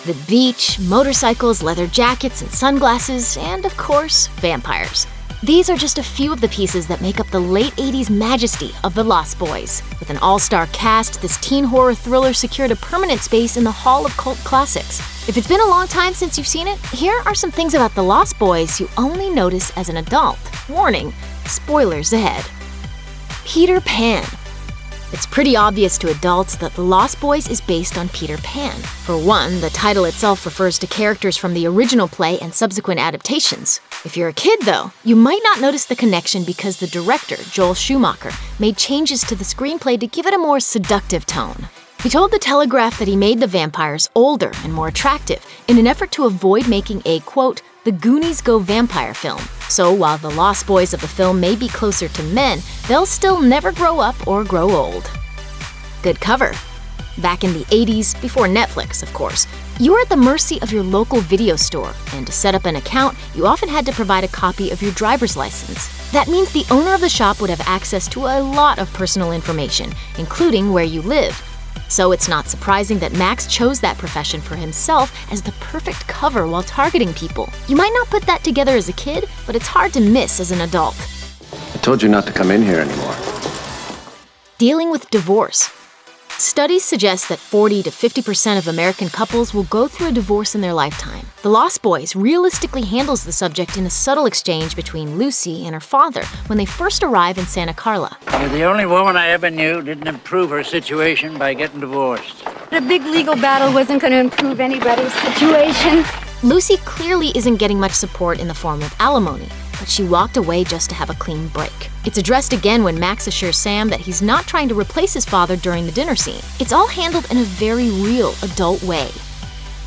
The beach, motorcycles, leather jackets, and sunglasses, and of course, vampires. These are just a few of the pieces that make up the late 80s majesty of The Lost Boys. With an all-star cast, this teen horror thriller secured a permanent space in the Hall of Cult Classics. If it's been a long time since you've seen it, here are some things about The Lost Boys you only notice as an adult. Warning, spoilers ahead. Peter Pan. It's pretty obvious to adults that The Lost Boys is based on Peter Pan. For one, the title itself refers to characters from the original play and subsequent adaptations. If you're a kid, though, you might not notice the connection because the director, Joel Schumacher, made changes to the screenplay to give it a more seductive tone. He told The Telegraph that he made the vampires older and more attractive in an effort to avoid making a, quote, The Goonies Go vampire film. So while the Lost Boys of the film may be closer to men, they'll still never grow up or grow old. Good cover. Back in the 80s, before Netflix, of course, you were at the mercy of your local video store, and to set up an account, you often had to provide a copy of your driver's license. That means the owner of the shop would have access to a lot of personal information, including where you live. So it's not surprising that Max chose that profession for himself as the perfect cover while targeting people. You might not put that together as a kid, but it's hard to miss as an adult. I told you not to come in here anymore. Dealing with divorce. Studies suggest that 40 to 50% of American couples will go through a divorce in their lifetime. The Lost Boys realistically handles the subject in a subtle exchange between Lucy and her father when they first arrive in Santa Carla. You're the only woman I ever knew didn't improve her situation by getting divorced. A big legal battle wasn't going to improve anybody's situation. Lucy clearly isn't getting much support in the form of alimony, but she walked away just to have a clean break. It's addressed again when Max assures Sam that he's not trying to replace his father during the dinner scene. It's all handled in a very real, adult way.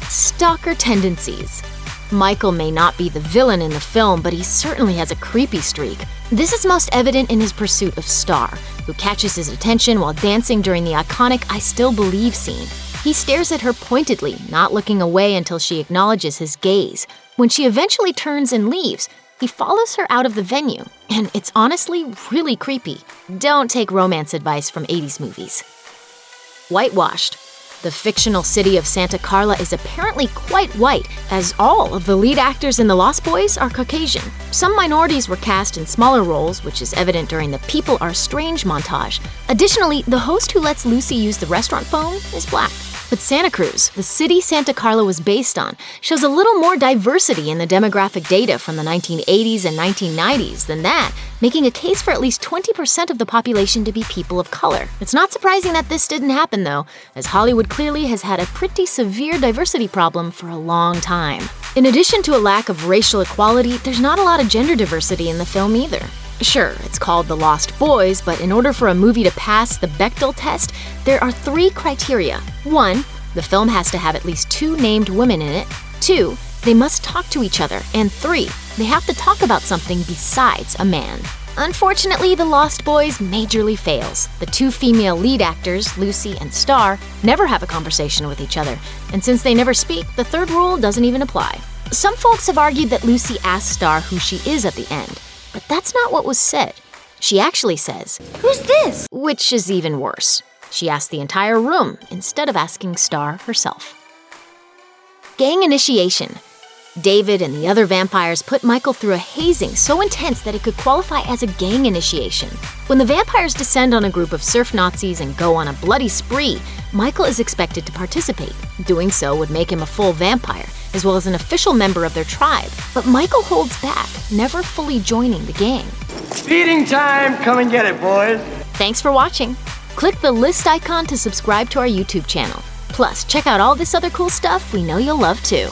Stalker tendencies. Michael may not be the villain in the film, but he certainly has a creepy streak. This is most evident in his pursuit of Star, who catches his attention while dancing during the iconic I Still Believe scene. He stares at her pointedly, not looking away until she acknowledges his gaze. When she eventually turns and leaves, he follows her out of the venue, and it's honestly really creepy. Don't take romance advice from 80s movies. Whitewashed. The fictional city of Santa Carla is apparently quite white, as all of the lead actors in The Lost Boys are Caucasian. Some minorities were cast in smaller roles, which is evident during the People Are Strange montage. Additionally, the host who lets Lucy use the restaurant phone is black. But Santa Cruz, the city Santa Carla was based on, shows a little more diversity in the demographic data from the 1980s and 1990s than that, making a case for at least 20% of the population to be people of color. It's not surprising that this didn't happen, though, as Hollywood clearly has had a pretty severe diversity problem for a long time. In addition to a lack of racial equality, there's not a lot of gender diversity in the film either. Sure, it's called The Lost Boys, but in order for a movie to pass the Bechdel test, there are 3 criteria. 1, the film has to have at least 2 named women in it. 2, they must talk to each other. And 3, they have to talk about something besides a man. Unfortunately, The Lost Boys majorly fails. The 2 female lead actors, Lucy and Star, never have a conversation with each other, and since they never speak, the 3rd rule doesn't even apply. Some folks have argued that Lucy asks Star who she is at the end, but that's not what was said. She actually says, Who's this? Which is even worse. She asked the entire room instead of asking Star herself. Gang initiation. David and the other vampires put Michael through a hazing so intense that it could qualify as a gang initiation. When the vampires descend on a group of surf Nazis and go on a bloody spree, Michael is expected to participate. Doing so would make him a full vampire, as well as an official member of their tribe. But Michael holds back, never fully joining the gang. Feeding time! Come and get it, boys! Thanks for watching. Click the list icon to subscribe to our YouTube channel. Plus, check out all this other cool stuff we know you'll love too.